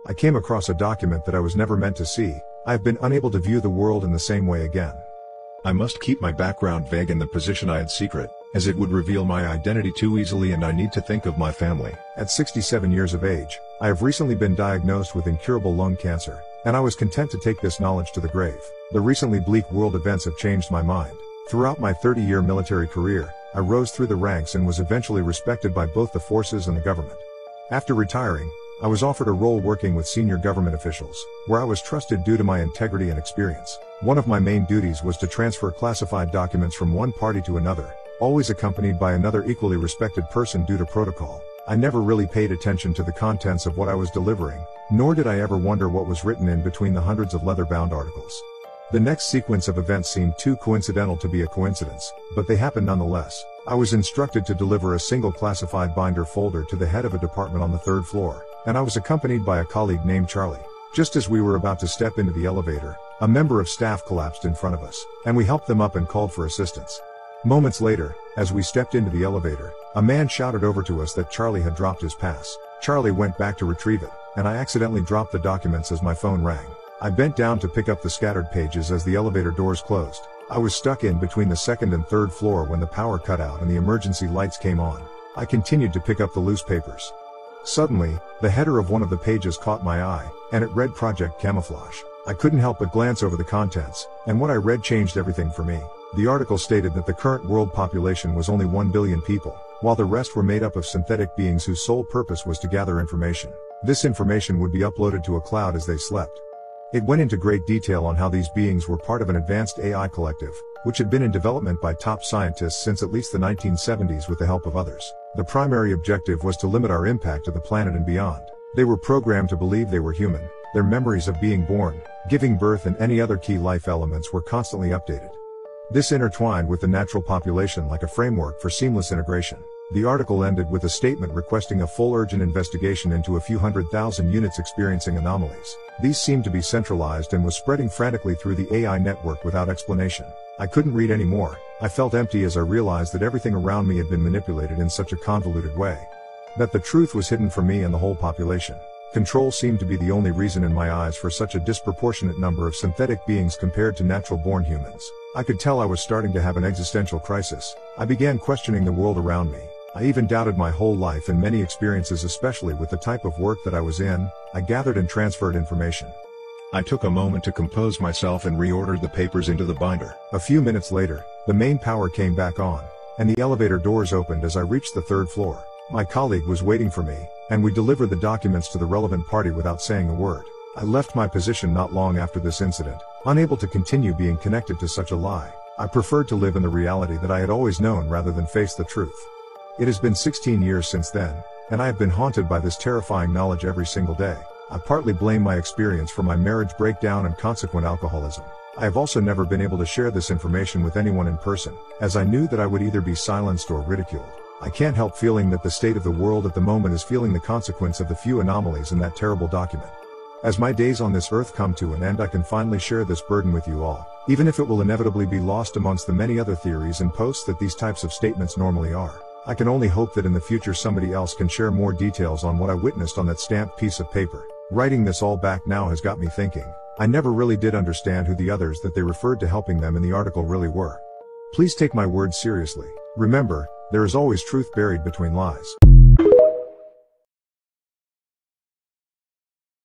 I came across a document that I was never meant to see. I have been unable to view the world in the same way again. I must keep my background vague and the position I had secret, as it would reveal my identity too easily and I need to think of my family. At 67 years of age, I have recently been diagnosed with incurable lung cancer, and I was content to take this knowledge to the grave. The recently bleak world events have changed my mind. Throughout my 30-year military career, I rose through the ranks and was eventually respected by both the forces and the government. After retiring, I was offered a role working with senior government officials, where I was trusted due to my integrity and experience. One of my main duties was to transfer classified documents from one party to another, always accompanied by another equally respected person due to protocol. I never really paid attention to the contents of what I was delivering, nor did I ever wonder what was written in between the hundreds of leather-bound articles. The next sequence of events seemed too coincidental to be a coincidence, but they happened nonetheless. I was instructed to deliver a single classified binder folder to the head of a department on the 3rd floor, and I was accompanied by a colleague named Charlie. Just as we were about to step into the elevator, a member of staff collapsed in front of us, and we helped them up and called for assistance. Moments later, as we stepped into the elevator, a man shouted over to us that Charlie had dropped his pass. Charlie went back to retrieve it, and I accidentally dropped the documents as my phone rang. I bent down to pick up the scattered pages as the elevator doors closed. I was stuck in between the 2nd and 3rd floor when the power cut out and the emergency lights came on. I continued to pick up the loose papers. Suddenly, the header of one of the pages caught my eye, and it read Project Camouflage. I couldn't help but glance over the contents, and what I read changed everything for me. The article stated that the current world population was only 1 billion people, while the rest were made up of synthetic beings whose sole purpose was to gather information. This information would be uploaded to a cloud as they slept. It went into great detail on how these beings were part of an advanced AI collective, which had been in development by top scientists since at least the 1970s with the help of others. The primary objective was to limit our impact to the planet and beyond. They were programmed to believe they were human. Their memories of being born, giving birth and any other key life elements were constantly updated. This intertwined with the natural population like a framework for seamless integration. The article ended with a statement requesting a full urgent investigation into a few 100,000 units experiencing anomalies. These seemed to be centralized and was spreading frantically through the AI network without explanation. I couldn't read anymore. I felt empty as I realized that everything around me had been manipulated in such a convoluted way. That the truth was hidden from me and the whole population. Control seemed to be the only reason in my eyes for such a disproportionate number of synthetic beings compared to natural-born humans. I could tell I was starting to have an existential crisis. I began questioning the world around me. I even doubted my whole life and many experiences, especially with the type of work that I was in. I gathered and transferred information. I took a moment to compose myself and reordered the papers into the binder. A few minutes later, the main power came back on, and the elevator doors opened as I reached the 3rd floor. My colleague was waiting for me, and we delivered the documents to the relevant party without saying a word. I left my position not long after this incident, unable to continue being connected to such a lie. I preferred to live in the reality that I had always known rather than face the truth. It has been 16 years since then, and I have been haunted by this terrifying knowledge every single day. I partly blame my experience for my marriage breakdown and consequent alcoholism. I have also never been able to share this information with anyone in person, as I knew that I would either be silenced or ridiculed. I can't help feeling that the state of the world at the moment is feeling the consequence of the few anomalies in that terrible document. As my days on this earth come to an end, I can finally share this burden with you all, even if it will inevitably be lost amongst the many other theories and posts that these types of statements normally are. I can only hope that in the future somebody else can share more details on what I witnessed on that stamped piece of paper. Writing this all back now has got me thinking. I never really did understand who the others that they referred to helping them in the article really were. Please take my words seriously. Remember, there is always truth buried between lies.